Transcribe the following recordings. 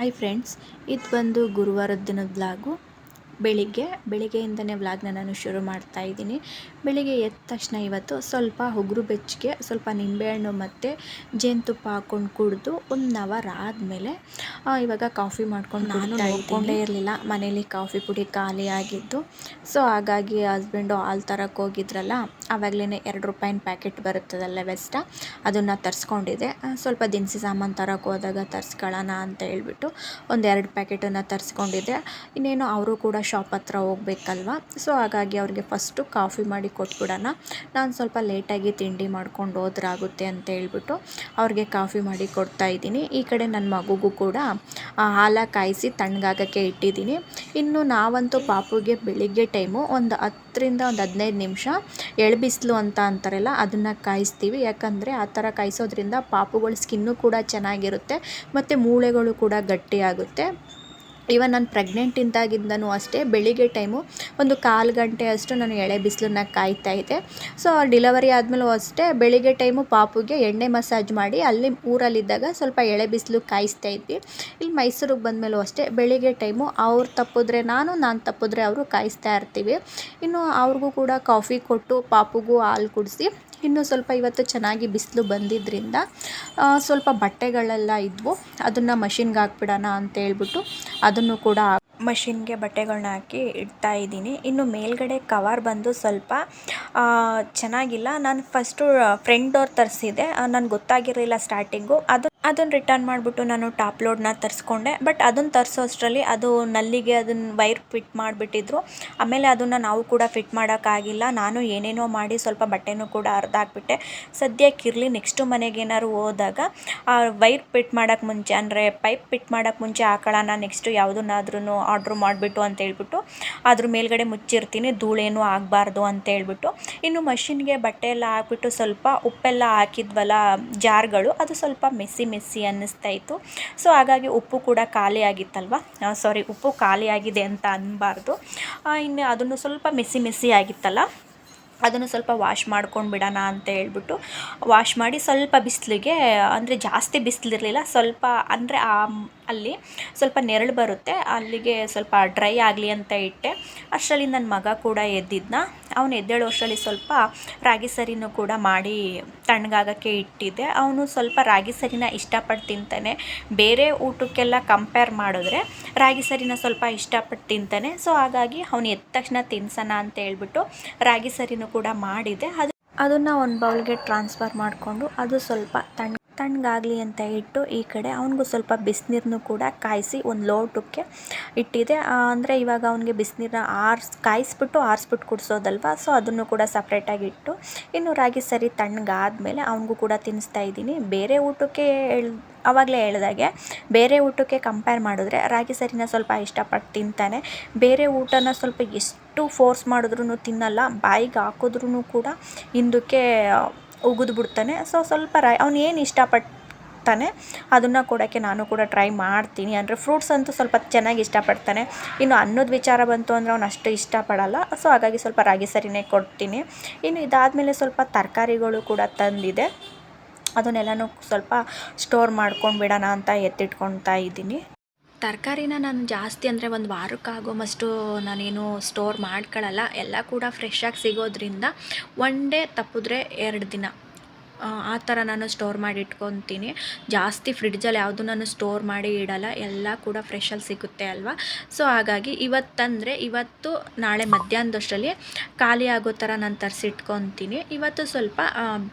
Hi friends, ಇದು ಬಂದು ಗುರುವಾರದ ದಿನದ ವ್ಲಾಗು. ಬೆಳಿಗ್ಗೆಯಿಂದನೇ ವ್ಲಾಗ್ನ ನಾನು ಶುರು ಮಾಡ್ತಾ ಇದ್ದೀನಿ. ಬೆಳಿಗ್ಗೆ ಎದ್ದ ತಕ್ಷಣ ಇವತ್ತು ಸ್ವಲ್ಪ ಉಗುರು ಬೆಚ್ಚಗೆ ಸ್ವಲ್ಪ ನಿಂಬೆಹಣ್ಣು ಮತ್ತು ಜೇನುತುಪ್ಪ ಹಾಕ್ಕೊಂಡು ಕುಡಿದು 1 ಅವರ್ ಆದಮೇಲೆ ಇವಾಗ ಕಾಫಿ ಮಾಡ್ಕೊಂಡು ನಾನು ನೋಡ್ಕೊಂಡೇ ಇರಲಿಲ್ಲ ಮನೇಲಿ ಕಾಫಿ ಪುಡಿ ಖಾಲಿ ಆಗಿದ್ದು. ಸೊ ಹಾಗಾಗಿ ಹಸ್ಬೆಂಡು ಹಾಲು ತರಕ್ಕೆ ಹೋಗಿದ್ರಲ್ಲ, ಆವಾಗಲೇ ₹2 ಪ್ಯಾಕೆಟ್ ಬರುತ್ತದಲ್ಲ ವೆಸ್ಟ, ಅದನ್ನು ತರಿಸ್ಕೊಂಡಿದ್ದೆ. ಸ್ವಲ್ಪ ದಿನಸಿ ಸಾಮಾನು ತರಕ್ಕೆ ಹೋದಾಗ ತರಿಸ್ಕೊಳ್ಳೋಣ ಅಂತ ಹೇಳ್ಬಿಟ್ಟು 1-2 ಪ್ಯಾಕೆಟನ್ನು ತರಿಸ್ಕೊಂಡಿದ್ದೆ. ಇನ್ನೇನು ಅವರು ಕೂಡ ಶಾಪ್ ಹತ್ರ ಹೋಗ್ಬೇಕಲ್ವ, ಸೊ ಹಾಗಾಗಿ ಅವ್ರಿಗೆ ಫಸ್ಟು ಕಾಫಿ ಮಾಡಿ ಕೊಟ್ಬಿಡೋಣ, ನಾನು ಸ್ವಲ್ಪ ಲೇಟಾಗಿ ತಿಂಡಿ ಮಾಡ್ಕೊಂಡು ಹೋದ್ರಾಗುತ್ತೆ ಅಂತ ಹೇಳ್ಬಿಟ್ಟು ಅವ್ರಿಗೆ ಕಾಫಿ ಮಾಡಿ ಕೊಡ್ತಾ ಇದ್ದೀನಿ. ಈ ಕಡೆ ನನ್ನ ಮಗುಗೂ ಕೂಡ ಹಾಲು ಕಾಯಿಸಿ ತಣ್ಣಗಾಗೋಕ್ಕೆ ಇಟ್ಟಿದ್ದೀನಿ. ಇನ್ನು ನಾವಂತೂ ಪಾಪುಗೆ ಬೆಳಿಗ್ಗೆ ಟೈಮು ಒಂದು 10ರಿಂದ 15 ನಿಮಿಷ ಎಳ್ಬಿಸಿಲು ಅಂತ ಅಂತಾರಲ್ಲ, ಅದನ್ನು ಕಾಯಿಸ್ತೀವಿ. ಯಾಕಂದರೆ ಆ ಥರ ಕಾಯಿಸೋದ್ರಿಂದ ಪಾಪುಗಳ ಸ್ಕಿನ್ನು ಕೂಡ ಚೆನ್ನಾಗಿರುತ್ತೆ ಮತ್ತು ಮೂಳೆಗಳು ಕೂಡ ಗಟ್ಟಿಯಾಗುತ್ತೆ. ಇವನ್ ನಾನು ಪ್ರೆಗ್ನೆಂಟ್ ಇದ್ದಾಗಿಂದನೂ ಅಷ್ಟೇ ಬೆಳಿಗ್ಗೆ ಟೈಮು ಒಂದು 1/4 ಗಂಟೆ ಅಷ್ಟು ನಾನು ಎಳೆ ಬಿಸಿಲನ್ನ ಕಾಯ್ತಾ ಇದ್ದೆ. ಸೊ ಡಿಲವರಿ ಆದಮೇಲೂ ಅಷ್ಟೇ ಬೆಳಿಗ್ಗೆ ಟೈಮು ಪಾಪುಗೆ ಎಣ್ಣೆ ಮಸಾಜ್ ಮಾಡಿ ಅಲ್ಲಿ ಊರಲ್ಲಿದ್ದಾಗ ಸ್ವಲ್ಪ ಎಳೆ ಬಿಸಿಲು ಕಾಯಿಸ್ತಾ ಇದ್ವಿ. ಇಲ್ಲಿ ಮೈಸೂರಿಗೆ ಬಂದಮೇಲೂ ಅಷ್ಟೇ ಬೆಳಿಗ್ಗೆ ಟೈಮು ಅವ್ರು ತಪ್ಪಿದ್ರೆ ನಾನು ತಪ್ಪಿದ್ರೆ ಅವರು ಕಾಯಿಸ್ತಾ ಇರ್ತೀವಿ. ಇನ್ನು ಅವ್ರಿಗೂ ಕೂಡ ಕಾಫಿ ಕೊಟ್ಟು ಪಾಪುಗೂ ಹಾಲು ಕುಡಿಸಿ, ಇನ್ನೂ ಸ್ವಲ್ಪ ಇವತ್ತು ಚೆನ್ನಾಗಿ ಬಿಸಿಲು ಬಂದಿದ್ದರಿಂದ ಸ್ವಲ್ಪ ಬಟ್ಟೆಗಳೆಲ್ಲ ಇದ್ವು, ಅದನ್ನು ಮಷಿನ್ಗೆ ಹಾಕ್ಬಿಡೋಣ ಅಂತ ಹೇಳ್ಬಿಟ್ಟು ಅದನ್ನು ಕೂಡ ಮಷಿನ್ಗೆ ಬಟ್ಟೆಗಳನ್ನ ಹಾಕಿ ಇಡ್ತಾ ಇದ್ದೀನಿ. ಇನ್ನು ಮೇಲ್ಗಡೆ ಕವರ್ ಬಂದು ಸ್ವಲ್ಪ ಚೆನ್ನಾಗಿಲ್ಲ. ನಾನು ಫಸ್ಟು ಫ್ರಂಟ್ ಡೋರ್ ತರಿಸಿದೆ, ನನಗೆ ಗೊತ್ತಾಗಿರಲಿಲ್ಲ ಸ್ಟಾರ್ಟಿಂಗು. ಅದನ್ನು ರಿಟರ್ನ್ ಮಾಡಿಬಿಟ್ಟು ನಾನು ಟಾಪ್ ಲೋಡ್ನ ತರಿಸ್ಕೊಂಡೆ. ಬಟ್ ಅದನ್ನು ತರಿಸೋ ಅಷ್ಟರಲ್ಲಿ ಅದು ನಲ್ಲಿಗೆ ಅದನ್ನು ವೈರ್ ಫಿಟ್ ಮಾಡಿಬಿಟ್ಟಿದ್ರು. ಆಮೇಲೆ ಅದನ್ನು ನಾವು ಕೂಡ ಫಿಟ್ ಮಾಡೋಕ್ಕಾಗಿಲ್ಲ. ನಾನು ಏನೇನೋ ಮಾಡಿ ಸ್ವಲ್ಪ ಬಟ್ಟೆನೂ ಕೂಡ ಹರಿದಾಕ್ಬಿಟ್ಟೆ. ಸದ್ಯಕ್ಕಿರಲಿ, ನೆಕ್ಸ್ಟು ಮನೆಗೆ ಏನಾದ್ರು ಹೋದಾಗ ವೈರ್ ಫಿಟ್ ಮಾಡೋಕ್ಕೆ ಮುಂಚೆ ಅಂದರೆ ಪೈಪ್ ಫಿಟ್ ಮಾಡೋಕ್ಕೆ ಮುಂಚೆ ಹಾಕೊಳ್ಳೋಣ, ನೆಕ್ಸ್ಟು ಯಾವುದನ್ನಾದ್ರೂ ಆರ್ಡ್ರ್ ಮಾಡಿಬಿಟ್ಟು ಅಂತ ಹೇಳ್ಬಿಟ್ಟು ಅದ್ರ ಮೇಲ್ಗಡೆ ಮುಚ್ಚಿರ್ತೀನಿ, ಧೂಳೇನೂ ಆಗಬಾರ್ದು ಅಂತ ಹೇಳ್ಬಿಟ್ಟು. ಇನ್ನು ಮಷಿನ್ಗೆ ಬಟ್ಟೆ ಎಲ್ಲ ಹಾಕ್ಬಿಟ್ಟು ಸ್ವಲ್ಪ ಉಪ್ಪೆಲ್ಲ ಹಾಕಿದ್ವಲ್ಲ ಜಾರ್ಗಳು, ಅದು ಸ್ವಲ್ಪ ಮೆಸ್ಸಿ ಅನ್ನಿಸ್ತಾ ಇತ್ತು. ಸೊ ಹಾಗಾಗಿ ಉಪ್ಪು ಕೂಡ ಖಾಲಿ ಆಗಿತ್ತಲ್ವ, ಉಪ್ಪು ಖಾಲಿ ಆಗಿದೆ ಅಂತ ಅನ್ನಬಾರ್ದು. ಇನ್ನು ಅದನ್ನು ಸ್ವಲ್ಪ ಮೆಸ್ಸಿ ಆಗಿತ್ತಲ್ಲ, ಅದನ್ನು ಸ್ವಲ್ಪ ವಾಶ್ ಮಾಡ್ಕೊಂಡು ಬಿಡೋಣ ಅಂತ ಹೇಳ್ಬಿಟ್ಟು ವಾಶ್ ಮಾಡಿ ಸ್ವಲ್ಪ ಬಿಸಿಲಿಗೆ, ಅಂದರೆ ಜಾಸ್ತಿ ಬಿಸಿಲಿರಲಿಲ್ಲ, ಸ್ವಲ್ಪ ಅಂದರೆ ಅಲ್ಲಿ ಸ್ವಲ್ಪ ನೆರಳು ಬರುತ್ತೆ ಅಲ್ಲಿಗೆ ಸ್ವಲ್ಪ ಡ್ರೈ ಆಗಲಿ ಅಂತ ಇಟ್ಟೆ. ಅಷ್ಟರಲ್ಲಿ ನನ್ನ ಮಗ ಕೂಡ ಎದ್ದಿದ್ನ. ಅವನು ಎದ್ದೇಳೋ ಅಷ್ಟರಲ್ಲಿ ಸ್ವಲ್ಪ ರಾಗಿ ಸರಿನೂ ಕೂಡ ಮಾಡಿ ತಣ್ಣಗಾಗೋಕ್ಕೆ ಇಟ್ಟಿದ್ದೆ. ಅವನು ಸ್ವಲ್ಪ ರಾಗಿ ಸರಿನ ಇಷ್ಟಪಟ್ಟು ತಿಂತಾನೆ. ಬೇರೆ ಊಟಕ್ಕೆಲ್ಲ ಕಂಪೇರ್ ಮಾಡಿದ್ರೆ ರಾಗಿ ಸರಿನ ಸ್ವಲ್ಪ ಇಷ್ಟಪಟ್ಟು ತಿಂತಾನೆ. ಸೊ ಹಾಗಾಗಿ ಅವನು ಎದ್ದ ತಕ್ಷಣ ತಿನ್ಸೋಣ ಅಂತ ಹೇಳ್ಬಿಟ್ಟು ರಾಗಿ ಸರಿನೂ ಕೂಡ ಮಾಡಿದೆ. ಅದನ್ನು ಒಂದು ಬೌಲ್ಗೆ ಟ್ರಾನ್ಸ್ಫರ್ ಮಾಡಿಕೊಂಡು ಅದು ಸ್ವಲ್ಪ ತಣ್ಣಗಾಗಲಿ ಅಂತ ಇಟ್ಟು, ಈ ಕಡೆ ಅವನಿಗೂ ಸ್ವಲ್ಪ ಬಿಸಿನೀರನ್ನು ಕೂಡ ಕಾಯಿಸಿ ಒಂದು ಲೋಟಕ್ಕೆ ಇಟ್ಟಿದೆ. ಅಂದರೆ ಇವಾಗ ಅವನಿಗೆ ಬಿಸಿನೀರನ್ನ ಕಾಯಿಸ್ಬಿಟ್ಟು ಆರಿಸ್ಬಿಟ್ಟು ಕುಡಿಸೋದಲ್ವ, ಸೊ ಅದನ್ನು ಕೂಡ ಸಪ್ರೇಟಾಗಿ ಇಟ್ಟು, ಇನ್ನು ರಾಗಿ ಸರಿ ತಣ್ಣಗಾದ್ಮೇಲೆ ಅವನಿಗೂ ಕೂಡ ತಿನ್ನಿಸ್ತಾ ಇದ್ದೀನಿ. ಬೇರೆ ಊಟಕ್ಕೆ ಆವಾಗಲೇ ಹೇಳ್ದಾಗೆ ಬೇರೆ ಊಟಕ್ಕೆ ಕಂಪೇರ್ ಮಾಡಿದ್ರೆ ರಾಗಿ ಸರಿನ ಸ್ವಲ್ಪ ಇಷ್ಟಪಟ್ಟು ತಿಂತಾನೆ. ಬೇರೆ ಊಟನ ಸ್ವಲ್ಪ ಎಷ್ಟು ಫೋರ್ಸ್ ಮಾಡಿದ್ರೂ ತಿನ್ನಲ್ಲ, ಬಾಯಿಗೆ ಹಾಕಿದ್ರೂ ಕೂಡ ಹಿಂದಕ್ಕೆ ಉಗಿದು ಬಿಡ್ತಾನೆ. ಸೊ ಸ್ವಲ್ಪ ಅವನು ಏನು ಇಷ್ಟಪಡ್ತಾನೆ ಅದನ್ನು ಕೊಡೋಕ್ಕೆ ನಾನು ಕೂಡ ಟ್ರೈ ಮಾಡ್ತೀನಿ. ಅಂದರೆ ಫ್ರೂಟ್ಸ್ ಅಂತೂ ಸ್ವಲ್ಪ ಚೆನ್ನಾಗಿ ಇಷ್ಟಪಡ್ತಾನೆ. ಇನ್ನು ಅನ್ನದ ವಿಚಾರ ಬಂತು ಅಂದರೆ ಅವನು ಅಷ್ಟು ಇಷ್ಟಪಡಲ್ಲ. ಸೊ ಹಾಗಾಗಿ ಸ್ವಲ್ಪ ರಾಗಿ ಸರಿನೇ ಕೊಡ್ತೀನಿ. ಇನ್ನು ಇದಾದಮೇಲೆ ಸ್ವಲ್ಪ ತರಕಾರಿಗಳು ಕೂಡ ತಂದಿದೆ, ಅದನ್ನೆಲ್ಲನೂ ಸ್ವಲ್ಪ ಸ್ಟೋರ್ ಮಾಡ್ಕೊಂಡು ಬಿಡೋಣ ಅಂತ ಎತ್ತಿಟ್ಕೊಳ್ತಾ ಇದ್ದೀನಿ. ತರಕಾರಿನ ನಾನು ಜಾಸ್ತಿ ಅಂದರೆ ಒಂದು ವಾರಕ್ಕಾಗೋಮಷ್ಟು ನಾನೇನು ಸ್ಟೋರ್ ಮಾಡ್ಕೊಳ್ಳಲ್ಲ. ಎಲ್ಲ ಕೂಡ ಫ್ರೆಶ್ಶಾಗಿ ಸಿಗೋದ್ರಿಂದ 1 ಡೇ ತಪ್ಪಿದ್ರೆ 2 ದಿನ ಆ ಥರ ನಾನು ಸ್ಟೋರ್ ಮಾಡಿ ಇಟ್ಕೊತೀನಿ. ಜಾಸ್ತಿ ಫ್ರಿಡ್ಜಲ್ಲಿ ಯಾವುದು ನಾನು ಸ್ಟೋರ್ ಮಾಡಿ ಇಡಲ್ಲ, ಎಲ್ಲ ಕೂಡ ಫ್ರೆಶಲ್ಲಿ ಸಿಗುತ್ತೆ ಅಲ್ವಾ. ಸೊ ಹಾಗಾಗಿ ಇವತ್ತು ನಾಳೆ ಮಧ್ಯಾಹ್ನದಷ್ಟರಲ್ಲಿ ಖಾಲಿ ಆಗೋ ಥರ ನಾನು ತರಿಸಿಟ್ಕೊತೀನಿ. ಇವತ್ತು ಸ್ವಲ್ಪ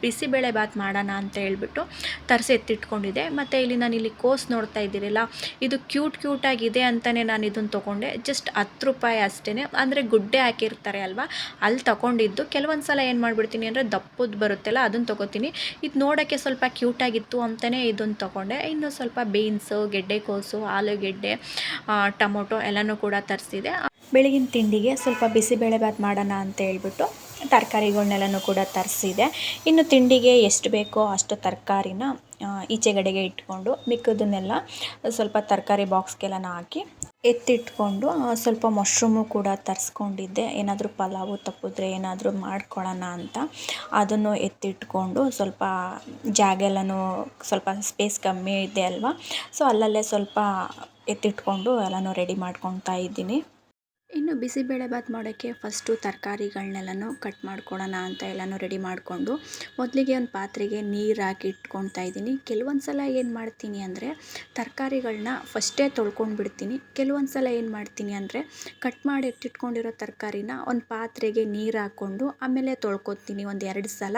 ಬಿಸಿಬೇಳೆ ಬಾತ್ ಮಾಡೋಣ ಅಂತ ಹೇಳ್ಬಿಟ್ಟು ತರಿಸಿ ಎತ್ತಿಟ್ಕೊಂಡಿದ್ದೆ. ಮತ್ತು ಇಲ್ಲಿ ಕೋಸ್ ನೋಡ್ತಾ ಇದ್ದೀರಲ್ಲ, ಇದು ಕ್ಯೂಟಾಗಿದೆ ಅಂತಲೇ ನಾನು ಇದನ್ನು ತೊಗೊಂಡೆ. ಜಸ್ಟ್ ₹10 ಅಷ್ಟೇ, ಅಂದರೆ ಗುಡ್ಡೆ ಹಾಕಿರ್ತಾರೆ ಅಲ್ವಾ, ಅಲ್ಲಿ ತೊಗೊಂಡಿದ್ದು. ಕೆಲವೊಂದು ಸಲ ಏನು ಮಾಡಿಬಿಡ್ತೀನಿ ಅಂದರೆ ದಪ್ಪದ್ದು ಬರುತ್ತಲ್ಲ, ಅದನ್ನು ತೊಗೋತೀನಿ. ಇದು ನೋಡೋಕ್ಕೆ ಸ್ವಲ್ಪ ಕ್ಯೂಟಾಗಿತ್ತು ಅಂತಲೇ ಇದನ್ನು ತೊಗೊಂಡೆ. ಇನ್ನು ಸ್ವಲ್ಪ ಬೀನ್ಸು, ಗೆಡ್ಡೆಕೋಸು, ಆಲೂಗೆಡ್ಡೆ, ಟೊಮೊಟೊ ಎಲ್ಲನೂ ಕೂಡ ತರಿಸಿದೆ. ಬೆಳಗಿನ ತಿಂಡಿಗೆ ಸ್ವಲ್ಪ ಬಿಸಿಬೇಳೆ ಬಾತ್ ಮಾಡೋಣ ಅಂತ ಹೇಳ್ಬಿಟ್ಟು ತರಕಾರಿಗಳನ್ನೆಲ್ಲನೂ ಕೂಡ ತರಿಸಿದೆ. ಇನ್ನು ತಿಂಡಿಗೆ ಎಷ್ಟು ಬೇಕೋ ಅಷ್ಟು ತರಕಾರಿನ ಈಚೆಗಡೆಗೆ ಇಟ್ಕೊಂಡು ಮಿಕ್ಕದನ್ನೆಲ್ಲ ಸ್ವಲ್ಪ ತರಕಾರಿ ಬಾಕ್ಸ್ಗೆಲ್ಲ ಹಾಕಿ ಎತ್ತಿಟ್ಕೊಂಡು ಸ್ವಲ್ಪ ಮಶ್ರೂಮು ಕೂಡ ತರಿಸ್ಕೊಂಡಿದ್ದೆ. ಏನಾದರೂ ಪಲಾವು ತಪ್ಪಿದ್ರೆ ಏನಾದರೂ ಮಾಡ್ಕೊಳ್ಳೋಣ ಅಂತ ಅದನ್ನು ಎತ್ತಿಟ್ಕೊಂಡು ಸ್ವಲ್ಪ ಜಾಗ ಎಲ್ಲನೂ ಸ್ವಲ್ಪ ಸ್ಪೇಸ್ ಕಮ್ಮಿ ಇದೆ ಅಲ್ವಾ, ಸೊ ಅಲ್ಲಲ್ಲೇ ಸ್ವಲ್ಪ ಎತ್ತಿಟ್ಕೊಂಡು ಎಲ್ಲನೂ ರೆಡಿ ಮಾಡ್ಕೊತಾ ಇದ್ದೀನಿ. ಇನ್ನು ಬಿಸಿಬೇಳೆಬಾತ್ ಮಾಡೋಕ್ಕೆ ಫಸ್ಟು ತರಕಾರಿಗಳನ್ನೆಲ್ಲನೂ ಕಟ್ ಮಾಡ್ಕೊಳ್ಳೋಣ ಅಂತ ಎಲ್ಲನೂ ರೆಡಿ ಮಾಡಿಕೊಂಡು ಮೊದಲಿಗೆ ಒಂದು ಪಾತ್ರೆಗೆ ನೀರು ಹಾಕಿ ಇಟ್ಕೊತಾ ಇದ್ದೀನಿ. ಕೆಲವೊಂದು ಸಲ ಏನು ಮಾಡ್ತೀನಿ ಅಂದರೆ ತರಕಾರಿಗಳನ್ನ ಫಸ್ಟೇ ತೊಳ್ಕೊಂಡು ಬಿಡ್ತೀನಿ. ಕೆಲವೊಂದು ಸಲ ಏನು ಮಾಡ್ತೀನಿ ಅಂದರೆ ಕಟ್ ಮಾಡಿ ಎತ್ತಿಟ್ಕೊಂಡಿರೋ ತರಕಾರಿನ ಒಂದು ಪಾತ್ರೆಗೆ ನೀರು ಹಾಕ್ಕೊಂಡು ಆಮೇಲೆ ತೊಳ್ಕೊತೀನಿ ಒಂದು 2 ಸಲ.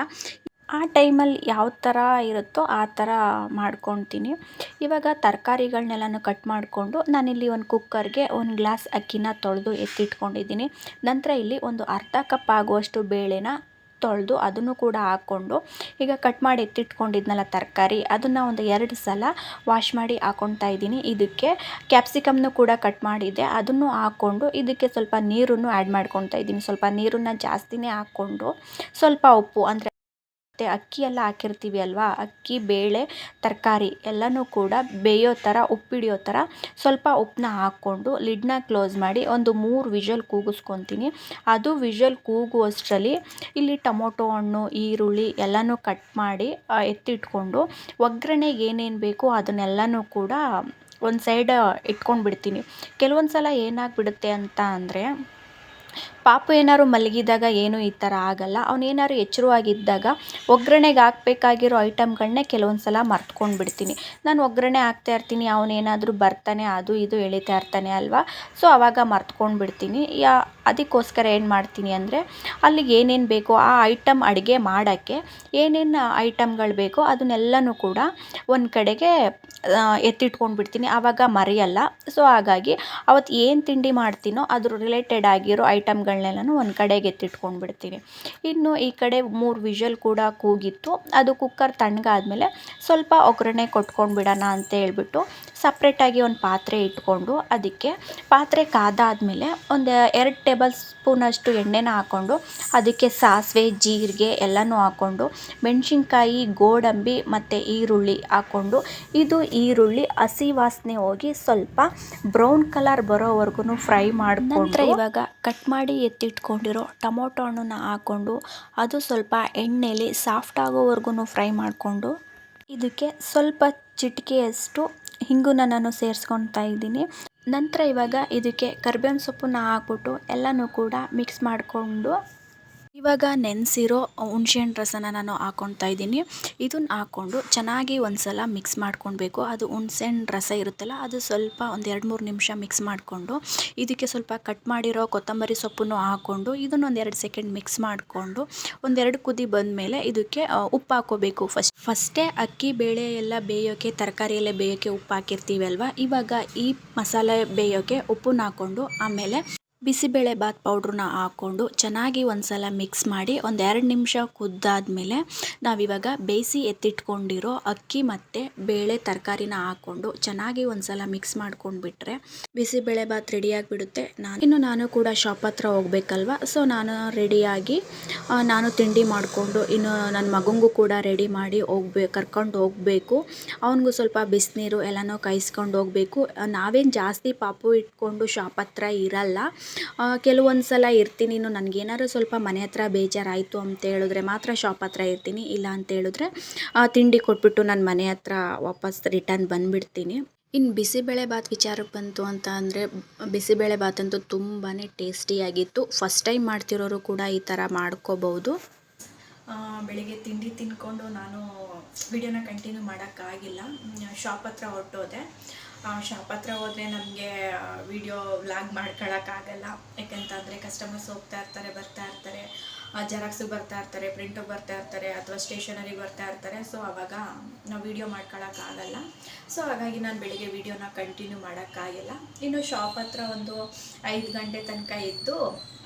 ಆ ಟೈಮಲ್ಲಿ ಯಾವ ಥರ ಇರುತ್ತೋ ಆ ಥರ ಮಾಡ್ಕೊತೀನಿ. ಇವಾಗ ತರಕಾರಿಗಳನ್ನೆಲ್ಲನೂ ಕಟ್ ಮಾಡಿಕೊಂಡು ನಾನಿಲ್ಲಿ ಒಂದು ಕುಕ್ಕರ್ಗೆ 1 ಗ್ಲಾಸ್ ಅಕ್ಕಿನ ತೊಳೆದು ಎತ್ತಿಟ್ಕೊಂಡಿದ್ದೀನಿ. ನಂತರ ಇಲ್ಲಿ ಒಂದು ಅರ್ಧ ಕಪ್ ಆಗುವಷ್ಟು ಬೇಳೆನ ತೊಳೆದು ಅದನ್ನು ಕೂಡ ಹಾಕ್ಕೊಂಡು ಈಗ ಕಟ್ ಮಾಡಿ ಎತ್ತಿಟ್ಕೊಂಡಿದ್ನಲ್ಲ ತರಕಾರಿ ಅದನ್ನು ಒಂದು 2 ಸಲ ವಾಶ್ ಮಾಡಿ ಹಾಕ್ಕೊತಾ ಇದ್ದೀನಿ. ಇದಕ್ಕೆ ಕ್ಯಾಪ್ಸಿಕಮ್ನು ಕೂಡ ಕಟ್ ಮಾಡಿದ್ದೆ ಅದನ್ನು ಹಾಕ್ಕೊಂಡು ಇದಕ್ಕೆ ಸ್ವಲ್ಪ ನೀರನ್ನು ಆ್ಯಡ್ ಮಾಡ್ಕೊತಾ ಇದ್ದೀನಿ. ಸ್ವಲ್ಪ ನೀರನ್ನು ಜಾಸ್ತಿನೇ ಹಾಕ್ಕೊಂಡು ಸ್ವಲ್ಪ ಉಪ್ಪು ಅಂದರೆ ಅಕ್ಕಿ ಎಲ್ಲ ಹಾಕಿರ್ತೀವಿ ಅಲ್ವಾ, ಅಕ್ಕಿ ಬೇಳೆ ತರಕಾರಿ ಎಲ್ಲನೂ ಕೂಡ ಬೇಯೋ ಥರ ಉಪ್ಪಿಡಿಯೋ ಥರ ಸ್ವಲ್ಪ ಉಪ್ಪನ್ನ ಹಾಕ್ಕೊಂಡು ಲಿಡ್ನ ಕ್ಲೋಸ್ ಮಾಡಿ ಒಂದು 3 ವಿಷಲ್ ಕೂಗಿಸ್ಕೊತೀನಿ. ಅದು ವಿಷಲ್ ಕೂಗುವಷ್ಟರಲ್ಲಿ ಇಲ್ಲಿ ಟೊಮೊಟೊ ಹಣ್ಣು, ಈರುಳ್ಳಿ ಎಲ್ಲನೂ ಕಟ್ ಮಾಡಿ ಎತ್ತಿಟ್ಕೊಂಡು ಒಗ್ಗರಣೆಗೆ ಏನೇನು ಬೇಕೋ ಅದನ್ನೆಲ್ಲನೂ ಕೂಡ ಒಂದು ಸೈಡ್ ಇಟ್ಕೊಂಡು ಬಿಡ್ತೀನಿ. ಕೆಲವೊಂದು ಸಲ ಏನಾಗ್ಬಿಡುತ್ತೆ ಅಂತ ಅಂದರೆ ಪಾಪು ಏನಾದ್ರು ಮಲಗಿದಾಗ ಏನೂ ಈ ಥರ ಆಗಲ್ಲ. ಅವನೇನಾದ್ರು ಎಚ್ಚರವಾಗಿದ್ದಾಗ ಒಗ್ಗರಣೆಗೆ ಹಾಕ್ಬೇಕಾಗಿರೋ ಐಟಮ್ಗಳನ್ನೇ ಕೆಲವೊಂದು ಸಲ ಮರ್ತ್ಕೊಂಡು ಬಿಡ್ತೀನಿ. ನಾನು ಒಗ್ಗರಣೆ ಹಾಕ್ತಾ ಇರ್ತೀನಿ, ಅವನೇನಾದರೂ ಬರ್ತಾನೆ ಅದು ಇದು ಎಳಿತಾ ಇರ್ತಾನೆ ಅಲ್ವಾ, ಸೊ ಆವಾಗ ಮರ್ತ್ಕೊಂಡು ಬಿಡ್ತೀನಿ. ಅದಕ್ಕೋಸ್ಕರ ಏನು ಮಾಡ್ತೀನಿ ಅಂದರೆ ಅಲ್ಲಿಗೆ ಏನೇನು ಬೇಕೋ ಆ ಐಟಮ್ ಅಡುಗೆ ಮಾಡೋಕ್ಕೆ ಏನೇನು ಐಟಮ್ಗಳು ಬೇಕೋ ಅದನ್ನೆಲ್ಲನೂ ಕೂಡ ಒಂದು ಕಡೆಗೆ ಎತ್ತಿಟ್ಕೊಂಡು ಬಿಡ್ತೀನಿ. ಆವಾಗ ಮರೆಯಲ್ಲ. ಸೊ ಹಾಗಾಗಿ ಅವತ್ತು ಏನು ತಿಂಡಿ ಮಾಡ್ತೀನೋ ಅದ್ರ ರಿಲೇಟೆಡ್ ಆಗಿರೋ ಐಟಮ್ಗಳನ್ನೆಲ್ಲನೂ ಒಂದು ಕಡೆಗೆ ಎತ್ತಿಟ್ಕೊಂಡು ಬಿಡ್ತೀನಿ. ಇನ್ನು ಈ ಕಡೆ 3 ವಿಷಲ್ ಕೂಡ ಕೂಗಿತ್ತು. ಅದು ಕುಕ್ಕರ್ ತಣ್ಣಗಾದ್ಮೇಲೆ ಸ್ವಲ್ಪ ಒಗ್ಗರಣೆ ಕೊಟ್ಕೊಂಡು ಬಿಡೋಣ ಅಂತ ಹೇಳ್ಬಿಟ್ಟು ಸಪ್ರೇಟಾಗಿ ಒಂದು ಪಾತ್ರೆ ಇಟ್ಕೊಂಡು ಅದಕ್ಕೆ ಪಾತ್ರೆ ಕಾದಾದ್ಮೇಲೆ ಒಂದು 2 ಟೇಬಲ್ ಸ್ಪೂನಷ್ಟು ಎಣ್ಣೆನ ಹಾಕ್ಕೊಂಡು ಅದಕ್ಕೆ ಸಾಸಿವೆ, ಜೀರಿಗೆ ಎಲ್ಲನೂ ಹಾಕ್ಕೊಂಡು ಮೆಣಸಿನ್ಕಾಯಿ, ಗೋಡಂಬಿ ಮತ್ತು ಈರುಳ್ಳಿ ಹಾಕ್ಕೊಂಡು ಇದು ಈರುಳ್ಳಿ ಹಸಿ ವಾಸನೆ ಹೋಗಿ ಸ್ವಲ್ಪ ಬ್ರೌನ್ ಕಲರ್ ಬರೋವರೆಗೂ ಫ್ರೈ ಮಾಡಿಕೊಂಡು ನಂತರ ಇವಾಗ ಕಟ್ ಮಾಡಿ ಎತ್ತಿಟ್ಕೊಂಡಿರೋ ಟೊಮೊಟೊ ಹಣ್ಣನ್ನ ಹಾಕ್ಕೊಂಡು ಅದು ಸ್ವಲ್ಪ ಎಣ್ಣೆಲಿ ಸಾಫ್ಟ್ ಆಗೋವರೆಗೂ ಫ್ರೈ ಮಾಡಿಕೊಂಡು ಇದಕ್ಕೆ ಸ್ವಲ್ಪ ಚಿಟಿಕೆಯಷ್ಟು ಹಿಂಗನ್ನ ನಾನು ಸೇರಿಸ್ಕೊತಾ ಇದ್ದೀನಿ. ನಂತರ ಇವಾಗ ಇದಕ್ಕೆ ಕರಿಬೇವಿನ ಸೊಪ್ಪನ್ನ ಹಾಕ್ಬಿಟ್ಟು ಎಲ್ಲನೂ ಕೂಡ ಮಿಕ್ಸ್ ಮಾಡಿಕೊಂಡು ಇವಾಗ ನೆನೆಸಿರೋ ಹುಣಸೆಹಣ್ಣು ರಸನ ನಾನು ಹಾಕ್ಕೊತಾ ಇದ್ದೀನಿ. ಇದನ್ನು ಹಾಕ್ಕೊಂಡು ಚೆನ್ನಾಗಿ ಒಂದು ಸಲ ಮಿಕ್ಸ್ ಮಾಡ್ಕೊಳ್ಬೇಕು. ಅದು ಹುಣಸೆಹಣ್ಣು ರಸ ಇರುತ್ತಲ್ಲ ಅದು ಸ್ವಲ್ಪ ಒಂದು 2-3 ನಿಮಿಷ ಮಿಕ್ಸ್ ಮಾಡಿಕೊಂಡು ಇದಕ್ಕೆ ಸ್ವಲ್ಪ ಕಟ್ ಮಾಡಿರೋ ಕೊತ್ತಂಬರಿ ಸೊಪ್ಪನ್ನು ಹಾಕ್ಕೊಂಡು ಇದನ್ನು ಒಂದು 2 ಸೆಕೆಂಡ್ ಮಿಕ್ಸ್ ಮಾಡಿಕೊಂಡು ಒಂದೆರಡು ಕುದಿ ಬಂದಮೇಲೆ ಇದಕ್ಕೆ ಉಪ್ಪು ಹಾಕ್ಕೋಬೇಕು. ಫಸ್ಟೇ ಅಕ್ಕಿ ಬೇಳೆ ಎಲ್ಲ ಬೇಯೋಕ್ಕೆ ತರಕಾರಿ ಎಲ್ಲ ಬೇಯೋಕ್ಕೆ ಉಪ್ಪು ಹಾಕಿರ್ತೀವಿ ಅಲ್ವಾ, ಇವಾಗ ಈ ಮಸಾಲೆ ಬೇಯೋಕ್ಕೆ ಉಪ್ಪನ್ನ ಹಾಕ್ಕೊಂಡು ಆಮೇಲೆ ಬಿಸಿಬೇಳೆಬಾತ್ ಪೌಡ್ರನ್ನ ಹಾಕ್ಕೊಂಡು ಚೆನ್ನಾಗಿ ಒಂದು ಸಲ ಮಿಕ್ಸ್ ಮಾಡಿ ಒಂದು 2 ನಿಮಿಷ ಕುದ್ದಾದ್ಮೇಲೆ ನಾವಿವಾಗ ಬೇಯಿಸಿ ಎತ್ತಿಟ್ಕೊಂಡಿರೋ ಅಕ್ಕಿ ಮತ್ತು ಬೇಳೆ ತರಕಾರಿನ ಹಾಕ್ಕೊಂಡು ಚೆನ್ನಾಗಿ ಒಂದು ಸಲ ಮಿಕ್ಸ್ ಮಾಡ್ಕೊಂಡ್ಬಿಟ್ರೆ ಬಿಸಿಬೇಳೆಬಾತ್ ರೆಡಿಯಾಗಿಬಿಡುತ್ತೆ. ನಾನು ಕೂಡ ಶಾಪ್ ಹತ್ರ ಹೋಗ್ಬೇಕಲ್ವ, ಸೊ ನಾನು ರೆಡಿಯಾಗಿ ನಾನು ತಿಂಡಿ ಮಾಡಿಕೊಂಡು ಇನ್ನು ನನ್ನ ಮಗನಿಗೂ ಕೂಡ ರೆಡಿ ಮಾಡಿ ಕರ್ಕೊಂಡು ಹೋಗಬೇಕು. ಅವನಿಗೂ ಸ್ವಲ್ಪ ಬಿಸಿನೀರು ಎಲ್ಲನೂ ಕಾಯಿಸ್ಕೊಂಡು ಹೋಗಬೇಕು. ನಾವೇನು ಜಾಸ್ತಿ ಪಾಪು ಇಟ್ಕೊಂಡು ಶಾಪ್ ಹತ್ರ ಇರಲ್ಲ, ಕೆಲವೊಂದು ಸಲ ಇರ್ತೀನಿ. ಇನ್ನು ನನಗೇನಾದ್ರು ಸ್ವಲ್ಪ ಮನೆ ಹತ್ರ ಬೇಜಾರಾಯಿತು ಅಂತ ಹೇಳಿದ್ರೆ ಮಾತ್ರ ಶಾಪ್ ಹತ್ರ ಇರ್ತೀನಿ. ಇಲ್ಲ ಅಂತ ಹೇಳಿದ್ರೆ ತಿಂಡಿ ಕೊಟ್ಬಿಟ್ಟು ನಾನು ಮನೆ ಹತ್ರ ವಾಪಸ್ ರಿಟರ್ನ್ ಬಂದುಬಿಡ್ತೀನಿ. ಇನ್ನು ಬಿಸಿಬೇಳೆಬಾತ್ ವಿಚಾರಕ್ಕೆ ಬಂತು ಅಂತ ಅಂದರೆ ಬಿಸಿಬೇಳೆಬಾತ್ ಅಂತೂ ತುಂಬಾ ಟೇಸ್ಟಿಯಾಗಿತ್ತು. ಫಸ್ಟ್ ಟೈಮ್ ಮಾಡ್ತಿರೋರು ಕೂಡ ಈ ಥರ ಮಾಡ್ಕೋಬೋದು. ಬೆಳಿಗ್ಗೆ ತಿಂಡಿ ತಿಂದ್ಕೊಂಡು ನಾನು ವಿಡಿಯೋನ ಕಂಟಿನ್ಯೂ ಮಾಡೋಕ್ಕಾಗಿಲ್ಲ, ಶಾಪ್ ಹತ್ರ ಹೊರಟೋದೆ. ಶಾಪ್ ಹತ್ರ ಹೋದರೆ ನಮಗೆ ವಿಡಿಯೋ ವ್ಲಾಗ್ ಮಾಡ್ಕೊಳ್ಳೋಕ್ಕಾಗಲ್ಲ. ಯಾಕಂತಂದರೆ ಕಸ್ಟಮರ್ಸ್ ಹೋಗ್ತಾ ಇರ್ತಾರೆ, ಬರ್ತಾ ಇರ್ತಾರೆ, ಜೆರಾಕ್ಸಿಗೆ ಬರ್ತಾ ಇರ್ತಾರೆ, ಪ್ರಿಂಟಿಗೆ ಬರ್ತಾ ಇರ್ತಾರೆ ಅಥವಾ ಸ್ಟೇಷನರಿಗೆ ಬರ್ತಾ ಇರ್ತಾರೆ. ಸೊ ಆವಾಗ ನಾವು ವಿಡಿಯೋ ಮಾಡ್ಕೊಳ್ಳೋಕ್ಕಾಗಲ್ಲ. ಸೊ ಹಾಗಾಗಿ ನಾನು ಬೆಳಿಗ್ಗೆ ವಿಡಿಯೋನ ಕಂಟಿನ್ಯೂ ಮಾಡೋಕ್ಕಾಗಿಲ್ಲ. ಇನ್ನು ಶಾಪ್ ಹತ್ರ ಒಂದು 5 ಗಂಟೆ ತನಕ ಇದ್ದು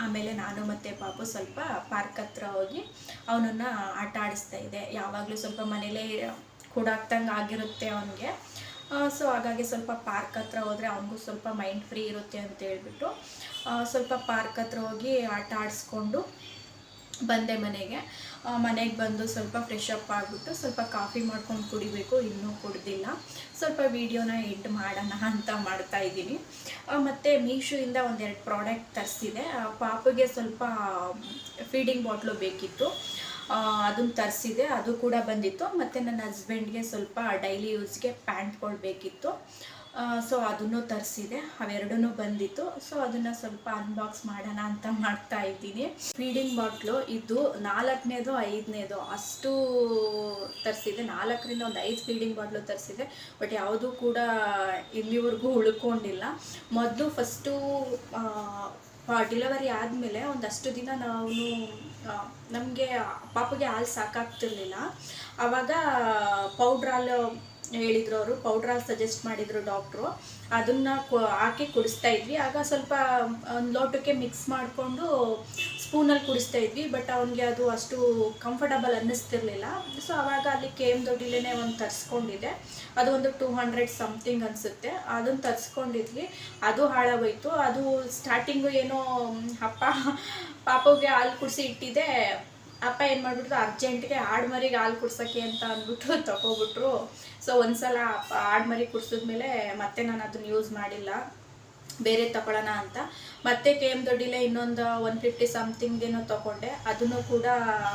ಆಮೇಲೆ ನಾನು ಮತ್ತು ಪಾಪು ಸ್ವಲ್ಪ ಪಾರ್ಕ್ ಹತ್ರ ಹೋಗಿ ಅವನನ್ನು ಆಟ ಆಡಿಸ್ತಾ ಇದ್ದೆ. ಯಾವಾಗಲೂ ಸ್ವಲ್ಪ ಮನೇಲೇ ಕೂಡಾಕ್ದಂಗೆ ಆಗಿರುತ್ತೆ ಅವನಿಗೆ. ಸೊ ಹಾಗಾಗಿ ಸ್ವಲ್ಪ ಪಾರ್ಕ್ ಹತ್ರ ಹೋದರೆ ಅವನಿಗೂ ಸ್ವಲ್ಪ ಮೈಂಡ್ ಫ್ರೀ ಇರುತ್ತೆ ಅಂತ ಹೇಳ್ಬಿಟ್ಟು ಸ್ವಲ್ಪ ಪಾರ್ಕ್ ಹತ್ರ ಹೋಗಿ ಆಟ ಆಡಿಸ್ಕೊಂಡು ಬಂದೆ ಮನೆಗೆ ಬಂದು ಸ್ವಲ್ಪ ಫ್ರೆಶ್ ಅಪ್ ಆಗಿಬಿಟ್ಟು ಸ್ವಲ್ಪ ಕಾಫಿ ಮಾಡ್ಕೊಂಡು ಕುಡಿಬೇಕು, ಇನ್ನೂ ಕುಡ್ದಿಲ್ಲ. ಸ್ವಲ್ಪ ವೀಡಿಯೋನ ಎಡ್ ಮಾಡೋಣ ಅಂತ ಮಾಡ್ತಾಯಿದ್ದೀನಿ. ಮತ್ತು ಮೀಶೋಯಿಂದ ಒಂದೆರಡು ಪ್ರಾಡಕ್ಟ್ ತರಿಸಿದೆ. ಪಾಪಗೆ ಸ್ವಲ್ಪ ಫೀಡಿಂಗ್ ಬಾಟ್ಲು ಬೇಕಿತ್ತು, ಅದನ್ನು ತರಿಸಿದೆ, ಅದು ಕೂಡ ಬಂದಿತ್ತು. ಮತ್ತು ನನ್ನ ಹಸ್ಬೆಂಡ್ಗೆ ಸ್ವಲ್ಪ ಡೈಲಿ ಯೂಸ್ಗೆ ಪ್ಯಾಂಟ್ಗಳು ಬೇಕಿತ್ತು, ಸೊ ಅದನ್ನು ತರಿಸಿದೆ. ಅವೆರಡೂ ಬಂದಿತ್ತು. ಸೊ ಅದನ್ನು ಸ್ವಲ್ಪ ಅನ್ಬಾಕ್ಸ್ ಮಾಡೋಣ ಅಂತ ಮಾಡ್ತಾ ಇದ್ದೀನಿ. ಫೀಡಿಂಗ್ ಬಾಟ್ಲು ಇದು 4ನೇದು 5ನೇದು ಅಷ್ಟು ತರಿಸಿದೆ. 4ರಿಂದ ಒಂದು 5 ಫೀಡಿಂಗ್ ಬಾಟ್ಲು ತರಿಸಿದೆ. ಬಟ್ ಯಾವುದೂ ಕೂಡ ಇಲ್ಲಿವರೆಗೂ ಉಳ್ಕೊಂಡಿಲ್ಲ. ಮೊದಲು ಫಸ್ಟು ಡಿಲಿವರಿ ಆದಮೇಲೆ ಒಂದಷ್ಟು ದಿನ ನಮಗೆ ಪಾಪಗೆ ಹಾಲು ಸಾಕಾಗ್ತಿರ್ಲಿಲ್ಲ. ಆವಾಗ ಪೌಡ್ರಾಲು ಹೇಳಿದ್ರು, ಅವರು ಪೌಡ್ರಾಲ್ ಸಜೆಸ್ಟ್ ಮಾಡಿದರು ಡಾಕ್ಟ್ರು. ಅದನ್ನು ಹಾಕಿ ಕುಡಿಸ್ತಾ ಇದ್ವಿ. ಆಗ ಸ್ವಲ್ಪ ಒಂದು ಲೋಟಕ್ಕೆ ಮಿಕ್ಸ್ ಮಾಡಿಕೊಂಡು ಸ್ಪೂನಲ್ಲಿ ಕುಡಿಸ್ತಾ ಇದ್ವಿ. ಬಟ್ ಅವನಿಗೆ ಅದು ಅಷ್ಟು ಕಂಫರ್ಟಬಲ್ ಅನ್ನಿಸ್ತಿರ್ಲಿಲ್ಲ. ಸೊ ಆವಾಗ ಅಲ್ಲಿ KM ದೊಡ್ಡಿಲೇ ಒಂದು ತರಿಸ್ಕೊಂಡಿದ್ದೆ. ಅದು ಒಂದು 200 ಸಮಥಿಂಗ್ ಅನಿಸುತ್ತೆ. ಅದನ್ನು ತರಿಸ್ಕೊಂಡಿದ್ವಿ, ಅದು ಹಾಳಾಗೋಯ್ತು. ಅದು ಸ್ಟಾರ್ಟಿಂಗು ಏನೋ ಪಾಪಗೆ ಹಾಲು ಕುಡಿಸಿ ಇಟ್ಟಿದ್ದೆ. ಅಪ್ಪ ಏನು ಮಾಡಿಬಿಟ್ರು, ಅರ್ಜೆಂಟ್ಗೆ ಆಡ್ಮರಿಗೆ ಹಾಲು ಕುಡ್ಸೋಕ್ಕೆ ಅಂತ ಅಂದ್ಬಿಟ್ಟು ತಗೊಬಿಟ್ರು. ಸೊ ಒಂದ್ಸಲ ಆಡ್ಮರಿ ಕುಡಿಸಿದ್ಮೇಲೆ ಮತ್ತೆ ನಾನು ಅದನ್ನು ಯೂಸ್ ಮಾಡಿಲ್ಲ, ಬೇರೆ ತಗೊಳ್ಳೋಣ ಅಂತ. ಮತ್ತೆ KM ದೊಡ್ಡಿಲೇ ಇನ್ನೊಂದು 150 ಸಮಥಿಂಗೇನೋ ತೊಗೊಂಡೆ, ಅದನ್ನು ಕೂಡ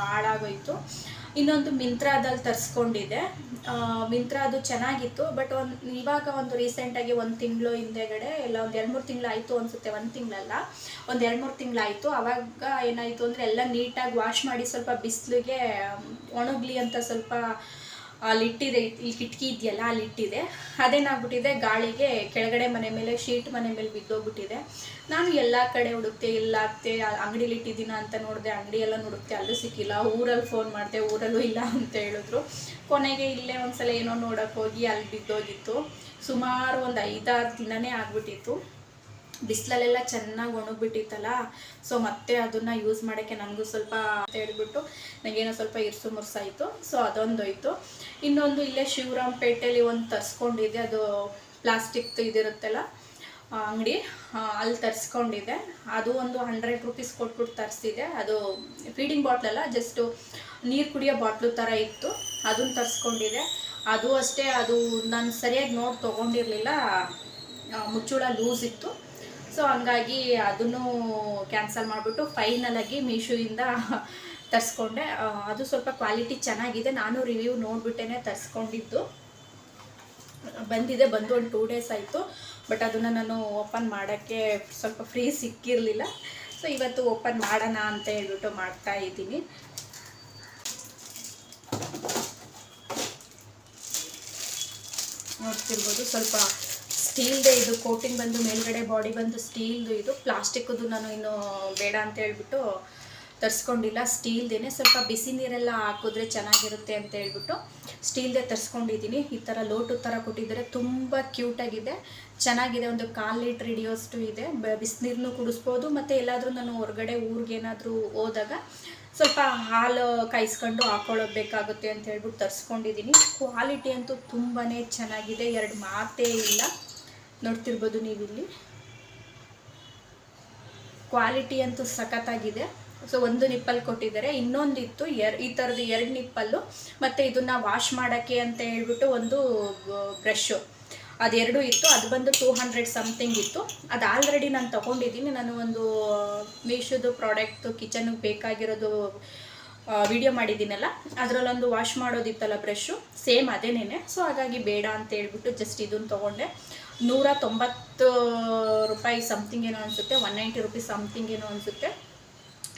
ಹಾಳಾಗೋಯ್ತು. ಇನ್ನೊಂದು ಮಿಂತ್ರಾದಲ್ಲಿ ತರಿಸ್ಕೊಂಡಿದ್ದೆ. ಮಿಂತ್ರಾದು ಚೆನ್ನಾಗಿತ್ತು. ಬಟ್ ಇವಾಗ ಒಂದು ರೀಸೆಂಟಾಗಿ 1 ತಿಂಗಳು ಹಿಂದೆಗಡೆ ಎಲ್ಲ ಒಂದು 2-3 ತಿಂಗಳಾಯಿತು ಅನಿಸುತ್ತೆ, 1 ತಿಂಗಳಲ್ಲ, ಒಂದು 2-3 ತಿಂಗಳಾಯಿತು. ಆವಾಗ ಏನಾಯಿತು ಅಂದರೆ ಎಲ್ಲ ನೀಟಾಗಿ ವಾಶ್ ಮಾಡಿ ಸ್ವಲ್ಪ ಬಿಸಿಲಿಗೆ ಒಣಗಲಿ ಅಂತ ಸ್ವಲ್ಪ ಅಲ್ಲಿಟ್ಟಿದೆ. ಈ ಕಿಟಕಿ ಇದೆಯಲ್ಲ, ಅಲ್ಲಿಟ್ಟಿದೆ. ಅದೇನಾಗ್ಬಿಟ್ಟಿದೆ, ಗಾಳಿಗೆ ಕೆಳಗಡೆ ಮನೆ ಮೇಲೆ ಶೀಟ್ ಮನೆ ಮೇಲೆ ಬಿದ್ದೋಗ್ಬಿಟ್ಟಿದೆ. ನಾನು ಎಲ್ಲ ಕಡೆ ಹುಡುಕ್ತೆ, ಇಲ್ಲ ಅತ್ತೆ ಅಂಗಡಿಲಿ ಇಟ್ಟಿದ್ದೀನ ಅಂತ ನೋಡಿದೆ, ಅಂಗಡಿ ಎಲ್ಲ ಹುಡುಕ್ತೆ, ಅಲ್ಲೂ ಸಿಕ್ಕಿಲ್ಲ. ಊರಲ್ಲಿ ಫೋನ್ ಮಾಡಿದೆ, ಊರಲ್ಲೂ ಇಲ್ಲ ಅಂತ ಹೇಳಿದ್ರು. ಕೊನೆಗೆ ಇಲ್ಲೇ ಒಂದ್ಸಲ ಏನೋ ನೋಡೋಕೆ ಹೋಗಿ ಅಲ್ಲಿ ಬಿದ್ದೋಗಿತ್ತು. ಸುಮಾರು ಒಂದು 5-6 ದಿನನೇ ಆಗ್ಬಿಟ್ಟಿತ್ತು. ಬಿಸಿಲಲ್ಲೆಲ್ಲ ಚೆನ್ನಾಗಿ ಒಣಗಿಬಿಟ್ಟಿತ್ತಲ್ಲ. ಸೊ ಮತ್ತೆ ಅದನ್ನು ಯೂಸ್ ಮಾಡೋಕ್ಕೆ ನನಗೂ ಸ್ವಲ್ಪ ಅಂತ ಹೇಳ್ಬಿಟ್ಟು ನನಗೇನೋ ಸ್ವಲ್ಪ ಇರ್ಸು ಮುರ್ಸಾಯಿತು. ಸೊ ಅದೊಂದೋಯ್ತು. ಇನ್ನೊಂದು ಇಲ್ಲೇ ಶಿವರಾಂಪೇಟೆಯಲ್ಲಿ ಒಂದು ತರಿಸ್ಕೊಂಡಿದ್ದೆ, ಅದು ಪ್ಲಾಸ್ಟಿಕ್ ಇದಿರುತ್ತಲ್ಲ ಅಂಗಡಿ, ಅಲ್ಲಿ ತರಿಸ್ಕೊಂಡಿದ್ದೆ. ಅದು ಒಂದು 100 ರೂಪೀಸ್ ಕೊಟ್ಬಿಟ್ಟು ತರಿಸಿದೆ. ಅದು ಫೀಡಿಂಗ್ ಬಾಟ್ಲಲ್ಲ, ಜಸ್ಟು ನೀರು ಕುಡಿಯೋ ಬಾಟ್ಲು ಥರ ಇತ್ತು, ಅದನ್ನು ತರಿಸ್ಕೊಂಡಿದ್ದೆ. ಅದು ಅಷ್ಟೇ, ಅದು ನಾನು ಸರಿಯಾಗಿ ನೋಡಿ ತೊಗೊಂಡಿರಲಿಲ್ಲ, ಮುಚ್ಚುಳ ಲೂಸ್ ಇತ್ತು. ಸೊ ಹಂಗಾಗಿ ಅದನ್ನು ಕ್ಯಾನ್ಸಲ್ ಮಾಡಿಬಿಟ್ಟು ಫೈನಲಾಗಿ ಮೀಶೋಯಿಂದ ತರಿಸ್ಕೊಂಡೆ. ಅದು ಸ್ವಲ್ಪ ಕ್ವಾಲಿಟಿ ಚೆನ್ನಾಗಿದೆ. ನಾನು ರಿವ್ಯೂ ನೋಡಿಬಿಟ್ಟೇ ತರಿಸ್ಕೊಂಡಿದ್ದು. ಬಂದು ಒಂದು 2 ಡೇಸ್ ಆಯಿತು. ಬಟ್ ಅದನ್ನು ನಾನು ಓಪನ್ ಮಾಡೋಕ್ಕೆ ಸ್ವಲ್ಪ ಫ್ರೀ ಸಿಕ್ಕಿರಲಿಲ್ಲ. ಸೊ ಇವತ್ತು ಓಪನ್ ಮಾಡೋಣ ಅಂತ ಹೇಳ್ಬಿಟ್ಟು ಮಾಡ್ತಾ ಇದ್ದೀನಿ. ನೋಡ್ತಿರ್ಬೋದು, ಸ್ವಲ್ಪ ಸ್ಟೀಲ್ದೇ ಇದು ಕೋಟಿಂಗ್ ಬಂದು ಮೇಲ್ಗಡೆ ಬಾಡಿ ಬಂದು ಸ್ಟೀಲ್ದು. ಇದು ಪ್ಲಾಸ್ಟಿಕ್ದು ನಾನು ಇನ್ನು ಬೇಡ ಅಂತ ಹೇಳ್ಬಿಟ್ಟು ತರಿಸ್ಕೊಂಡಿಲ್ಲ. ಸ್ಟೀಲ್ದೇನೆ, ಸ್ವಲ್ಪ ಬಿಸಿ ನೀರೆಲ್ಲ ಹಾಕಿದ್ರೆ ಚೆನ್ನಾಗಿರುತ್ತೆ ಅಂತ ಹೇಳ್ಬಿಟ್ಟು ಸ್ಟೀಲ್ದೇ ತರಿಸ್ಕೊಂಡಿದ್ದೀನಿ. ಈ ಥರ ಲೋಟು ಥರ ಕೊಟ್ಟಿದ್ದಾರೆ, ತುಂಬ ಕ್ಯೂಟಾಗಿದೆ, ಚೆನ್ನಾಗಿದೆ. ಒಂದು 1/4 ಲೀಟ್ರ್ ಹಿಡಿಯೋಷ್ಟು ಇದೆ. ಬಿಸಿನೀರನ್ನು ಕುಡಿಸ್ಬೋದು. ಮತ್ತು ಎಲ್ಲಾದರೂ ನಾನು ಹೊರಗಡೆ ಊರಿಗೇನಾದರೂ ಹೋದಾಗ ಸ್ವಲ್ಪ ಹಾಲು ಕಾಯಿಸ್ಕೊಂಡು ಹಾಕೊಳ್ಳೋಬೇಕಾಗುತ್ತೆ ಅಂತ ಹೇಳ್ಬಿಟ್ಟು ತರಿಸ್ಕೊಂಡಿದ್ದೀನಿ. ಕ್ವಾಲಿಟಿ ಅಂತೂ ತುಂಬಾ ಚೆನ್ನಾಗಿದೆ, 2 ಮಾತೇ ಇಲ್ಲ. ನೋಡ್ತಿರ್ಬೋದು ನೀವಿಲ್ಲಿ, ಕ್ವಾಲಿಟಿ ಅಂತೂ ಸಖತ್ತಾಗಿದೆ. ಸೊ ಒಂದು ನಿಪ್ಪಲ್ ಕೊಟ್ಟಿದ್ದಾರೆ, ಇನ್ನೊಂದಿತ್ತು ಈ ಥರದ್ದು 2 ನಿಪ್ಪಲ್ಲು, ಮತ್ತು ಇದನ್ನು ವಾಶ್ ಮಾಡೋಕ್ಕೆ ಅಂತ ಹೇಳ್ಬಿಟ್ಟು ಒಂದು ಬ್ರಷು, ಅದೆರಡೂ ಇತ್ತು. ಅದು ಬಂದು 200 ಸಮಥಿಂಗ್ ಇತ್ತು. ಅದು ಆಲ್ರೆಡಿ ನಾನು ತೊಗೊಂಡಿದ್ದೀನಿ. ನಾನು ಒಂದು ಮೀಶೋದು ಪ್ರಾಡಕ್ಟು ಕಿಚನ್ಗೆ ಬೇಕಾಗಿರೋದು ವಿಡಿಯೋ ಮಾಡಿದ್ದೀನಲ್ಲ, ಅದರಲ್ಲೊಂದು ವಾಶ್ ಮಾಡೋದಿತ್ತಲ್ಲ ಬ್ರಷು, ಸೇಮ್ ಅದೇನೇ. ಸೊ ಹಾಗಾಗಿ ಬೇಡ ಅಂತ ಹೇಳ್ಬಿಟ್ಟು ಜಸ್ಟ್ ಇದನ್ನು ತೊಗೊಂಡೆ. 190 ರೂಪಾಯಿ ಸಮಥಿಂಗ್ ಏನೋ ಅನಿಸುತ್ತೆ, 190 ರೂಪೀಸ್ ಸಮಥಿಂಗ್ ಏನೋ ಅನಿಸುತ್ತೆ.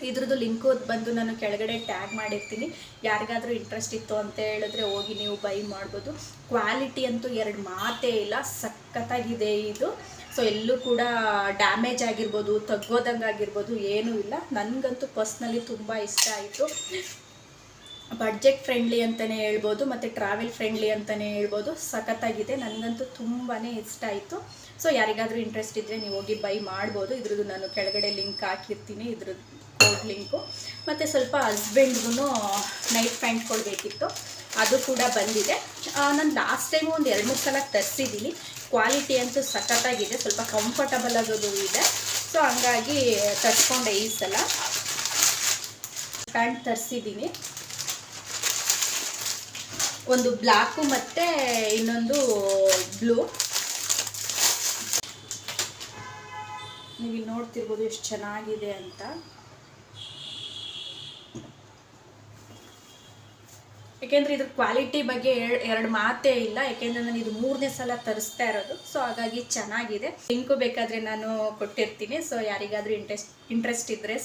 ಇದ್ರದ್ದು ಲಿಂಕು ಬಂದು ನಾನು ಕೆಳಗಡೆ ಟ್ಯಾಗ್ ಮಾಡಿರ್ತೀನಿ. ಯಾರಿಗಾದರೂ ಇಂಟ್ರೆಸ್ಟ್ ಇತ್ತು ಅಂತ ಹೇಳಿದ್ರೆ ಹೋಗಿ ನೀವು ಬೈ ಮಾಡ್ಬೋದು. ಕ್ವಾಲಿಟಿ ಅಂತೂ 2 ಮಾತೇ ಇಲ್ಲ, ಸಖತ್ತಾಗಿದೆ ಇದು. ಸೊ ಎಲ್ಲೂ ಕೂಡ ಡ್ಯಾಮೇಜ್ ಆಗಿರ್ಬೋದು, ತಗ್ಗೋದಂಗೆ ಆಗಿರ್ಬೋದು ಏನೂ ಇಲ್ಲ. ನನಗಂತೂ ಪರ್ಸ್ನಲಿ ತುಂಬ ಇಷ್ಟ ಆಯಿತು. ಬಡ್ಜೆಟ್ ಫ್ರೆಂಡ್ಲಿ ಅಂತಲೇ ಹೇಳ್ಬೋದು, ಮತ್ತು ಟ್ರಾವೆಲ್ ಫ್ರೆಂಡ್ಲಿ ಅಂತಲೇ ಹೇಳ್ಬೋದು. ಸಖತ್ತಾಗಿದೆ, ನನಗಂತೂ ತುಂಬಾ ಇಷ್ಟ ಆಯಿತು. ಸೊ ಯಾರಿಗಾದರೂ ಇಂಟ್ರೆಸ್ಟ್ ಇದ್ದರೆ ನೀವು ಹೋಗಿ ಬೈ ಮಾಡ್ಬೋದು. ಇದ್ರದ್ದು ನಾನು ಕೆಳಗಡೆ ಲಿಂಕ್ ಹಾಕಿರ್ತೀನಿ, ಇದ್ರದ್ದು ಕೋಡ್ ಲಿಂಕು. ಮತ್ತು ಸ್ವಲ್ಪ ಹಸ್ಬೆಂಡ್ಗೂ ನೈಟ್ ಪ್ಯಾಂಟ್ಗಳು ಬೇಕಿತ್ತು, ಅದು ಕೂಡ ಬಂದಿದೆ. ನಾನು ಲಾಸ್ಟ್ ಟೈಮು ಒಂದು 2-3 ಸಲ ತರಿಸಿದ್ದೀನಿ. ಕ್ವಾಲಿಟಿ ಅಂತೂ ಸಖತ್ತಾಗಿದೆ, ಸ್ವಲ್ಪ ಕಂಫರ್ಟಬಲ್ ಆಗೋದು ಇದೆ. ಸೊ ಹಂಗಾಗಿ ತರಿಸ್ಕೊಂಡೆ ಈ ಸಲ. ಪ್ಯಾಂಟ್ ತರಿಸಿದ್ದೀನಿ. ಒಂದು ಬ್ಲ್ಯಾಕು ಮತ್ತು ಇನ್ನೊಂದು ಬ್ಲೂ. ನೀವು ಇಲ್ಲಿ ನೋಡ್ತಿರ್ಬೋದು ಎಷ್ಟು ಚೆನ್ನಾಗಿದೆ ಅಂತ. ಏಕೆಂದರೆ ಇದ್ರ ಕ್ವಾಲಿಟಿ ಬಗ್ಗೆ ಎರಡು ಮಾತೇ ಇಲ್ಲ. ಯಾಕೆಂದರೆ ನಾನು ಇದು 3ನೇ ಸಲ ತರಿಸ್ತಾ ಇರೋದು. ಸೊ ಹಾಗಾಗಿ ಚೆನ್ನಾಗಿದೆ. ಲಿಂಕು ಬೇಕಾದರೆ ನಾನು ಕೊಟ್ಟಿರ್ತೀನಿ. ಸೊ ಯಾರಿಗಾದರೂ ಇಂಟ್ರೆಸ್ಟ್ ಇದ್ದರೆ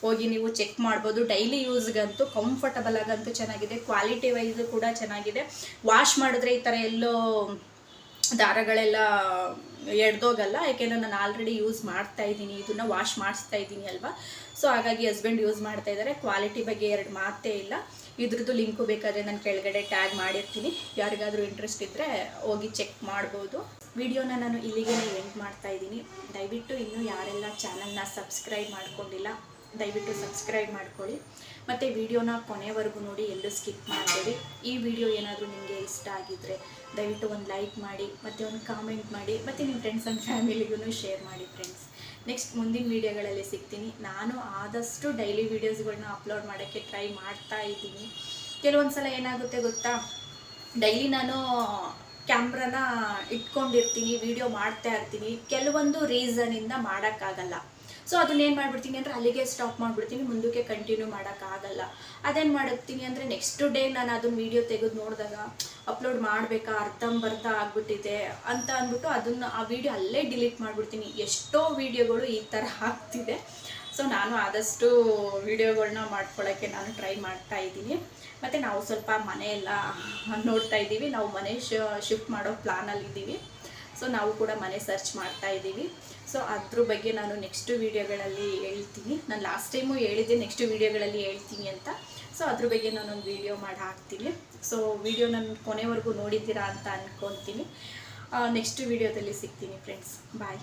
ಹೋಗಿ ನೀವು ಚೆಕ್ ಮಾಡ್ಬೋದು. ಡೈಲಿ ಯೂಸ್ಗಂತೂ ಕಂಫರ್ಟಬಲ್ ಆಗಂತೂ ಚೆನ್ನಾಗಿದೆ. ಕ್ವಾಲಿಟಿ ವೈಸು ಕೂಡ ಚೆನ್ನಾಗಿದೆ. ವಾಶ್ ಮಾಡಿದ್ರೆ ಈ ಥರ ಎಲ್ಲೋ ದಾರಗಳೆಲ್ಲ ಎಡ್ದೋಗಲ್ಲ. ಯಾಕೆಂದರೆ ನಾನು ಆಲ್ರೆಡಿ ಯೂಸ್ ಮಾಡ್ತಾ ಇದ್ದೀನಿ, ಇದನ್ನು ವಾಶ್ ಮಾಡಿಸ್ತಾ ಇದ್ದೀನಿ ಅಲ್ವಾ. ಸೊ ಹಾಗಾಗಿ ಹಸ್ಬೆಂಡ್ ಯೂಸ್ ಮಾಡ್ತಾ ಇದ್ದಾರೆ. ಕ್ವಾಲಿಟಿ ಬಗ್ಗೆ ಎರಡು ಮಾತೇ ಇಲ್ಲ. ಇದ್ರದ್ದು ಲಿಂಕು ಬೇಕಾದರೆ ನಾನು ಕೆಳಗಡೆ ಟ್ಯಾಗ್ ಮಾಡಿರ್ತೀನಿ. ಯಾರಿಗಾದರೂ ಇಂಟ್ರೆಸ್ಟ್ ಇದ್ದರೆ ಹೋಗಿ ಚೆಕ್ ಮಾಡ್ಬೋದು. ವಿಡಿಯೋನ ನಾನು ಇಲ್ಲಿಗೆ ಎಂಡ್ ಮಾಡ್ತಾ ಇದ್ದೀನಿ. ದಯವಿಟ್ಟು ಇನ್ನೂ ಯಾರೆಲ್ಲ ಚಾನಲ್ನ ಸಬ್ಸ್ಕ್ರೈಬ್ ಮಾಡ್ಕೊಂಡಿಲ್ಲ ದಯವಿಟ್ಟು ಸಬ್ಸ್ಕ್ರೈಬ್ ಮಾಡ್ಕೊಳ್ಳಿ. ಮತ್ತು ವಿಡಿಯೋನ ಕೊನೆವರೆಗೂ ನೋಡಿ, ಎಲ್ಲೂ ಸ್ಕಿಪ್ ಮಾಡಬೇಡಿ. ಈ ವಿಡಿಯೋ ಏನಾದರೂ ನಿಮಗೆ ಇಷ್ಟ ಆಗಿದ್ದರೆ ದಯವಿಟ್ಟು ಒಂದು ಲೈಕ್ ಮಾಡಿ, ಮತ್ತು ಒಂದು ಕಾಮೆಂಟ್ ಮಾಡಿ, ಮತ್ತು ನಿಮ್ಮ ಫ್ರೆಂಡ್ಸ್ ಆ್ಯಂಡ್ ಫ್ಯಾಮಿಲಿಗೂ ಶೇರ್ ಮಾಡಿ ಫ್ರೆಂಡ್ಸ್. ನೆಕ್ಸ್ಟ್ ಮುಂದಿನ ವೀಡಿಯೋಗಳಲ್ಲಿ ಸಿಗ್ತೀನಿ. ನಾನು ಆದಷ್ಟು ಡೈಲಿ ವೀಡಿಯೋಸ್ಗಳನ್ನ ಅಪ್ಲೋಡ್ ಮಾಡೋಕ್ಕೆ ಟ್ರೈ ಮಾಡ್ತಾ ಇದ್ದೀನಿ. ಕೆಲವೊಂದು ಸಲ ಏನಾಗುತ್ತೆ ಗೊತ್ತಾ, ಡೈಲಿ ನಾನು ಕ್ಯಾಮ್ರಾನ ಇಟ್ಕೊಂಡಿರ್ತೀನಿ, ವಿಡಿಯೋ ಮಾಡ್ತಾ ಇರ್ತೀನಿ. ಕೆಲವೊಂದು ರೀಸನಿಂದ ಮಾಡೋಕ್ಕಾಗಲ್ಲ. ಸೊ ಅದನ್ನೇನು ಮಾಡಿಬಿಡ್ತೀನಿ ಅಂದರೆ ಅಲ್ಲಿಗೆ ಸ್ಟಾಪ್ ಮಾಡಿಬಿಡ್ತೀನಿ, ಮುಂದಕ್ಕೆ ಕಂಟಿನ್ಯೂ ಮಾಡೋಕ್ಕಾಗಲ್ಲ. ಅದೇನು ಮಾಡುತ್ತೀನಿ ಅಂದರೆ ನೆಕ್ಸ್ಟ್ ಡೇ ನಾನು ಅದನ್ನು ವೀಡಿಯೋ ತೆಗೆದು ನೋಡಿದಾಗ ಅಪ್ಲೋಡ್ ಮಾಡಬೇಕಾ, ಅರ್ಧಂಬರ್ಧ ಆಗಿಬಿಟ್ಟಿದೆ ಅಂತ ಅಂದ್ಬಿಟ್ಟು ಆ ವಿಡಿಯೋ ಅಲ್ಲೇ ಡಿಲೀಟ್ ಮಾಡಿಬಿಡ್ತೀನಿ. ಎಷ್ಟೋ ವೀಡಿಯೋಗಳು ಈ ಥರ ಆಗ್ತಿದೆ. ಸೊ ನಾನು ಆದಷ್ಟು ವೀಡಿಯೋಗಳನ್ನ ಮಾಡ್ಕೊಳ್ಳೋಕ್ಕೆ ನಾನು ಟ್ರೈ ಮಾಡ್ತಾ ಇದ್ದೀನಿ. ಮತ್ತು ನಾವು ಸ್ವಲ್ಪ ಮನೆಯೆಲ್ಲ ನೋಡ್ತಾ ಇದ್ದೀವಿ. ನಾವು ಮನೆ ಶಿಫ್ಟ್ ಮಾಡೋ ಪ್ಲಾನಲ್ಲಿದ್ದೀವಿ. ಸೊ ನಾವು ಕೂಡ ಮನೆ ಸರ್ಚ್ ಮಾಡ್ತಾ ಇದ್ದೀವಿ. ಸೊ ಅದ್ರ ಬಗ್ಗೆ ನಾನು ನೆಕ್ಸ್ಟ್ ವೀಡಿಯೋಗಳಲ್ಲಿ ಹೇಳ್ತೀನಿ. ನಾನು ಲಾಸ್ಟ್ ಟೈಮು ಹೇಳಿದ್ದೆ ನೆಕ್ಸ್ಟ್ ವೀಡಿಯೋಗಳಲ್ಲಿ ಹೇಳ್ತೀನಿ ಅಂತ. ಸೊ ಅದ್ರ ಬಗ್ಗೆ ನಾನೊಂದು ವೀಡಿಯೋ ಮಾಡಿ ಹಾಕ್ತೀನಿ. ಸೊ ವೀಡಿಯೋ ನಾನು ಕೊನೆವರೆಗೂ ನೋಡಿದ್ದೀರಾ ಅಂತ ಅಂದ್ಕೊತೀನಿ. ನೆಕ್ಸ್ಟ್ ವೀಡಿಯೋದಲ್ಲಿ ಸಿಗ್ತೀನಿ ಫ್ರೆಂಡ್ಸ್. ಬಾಯ್.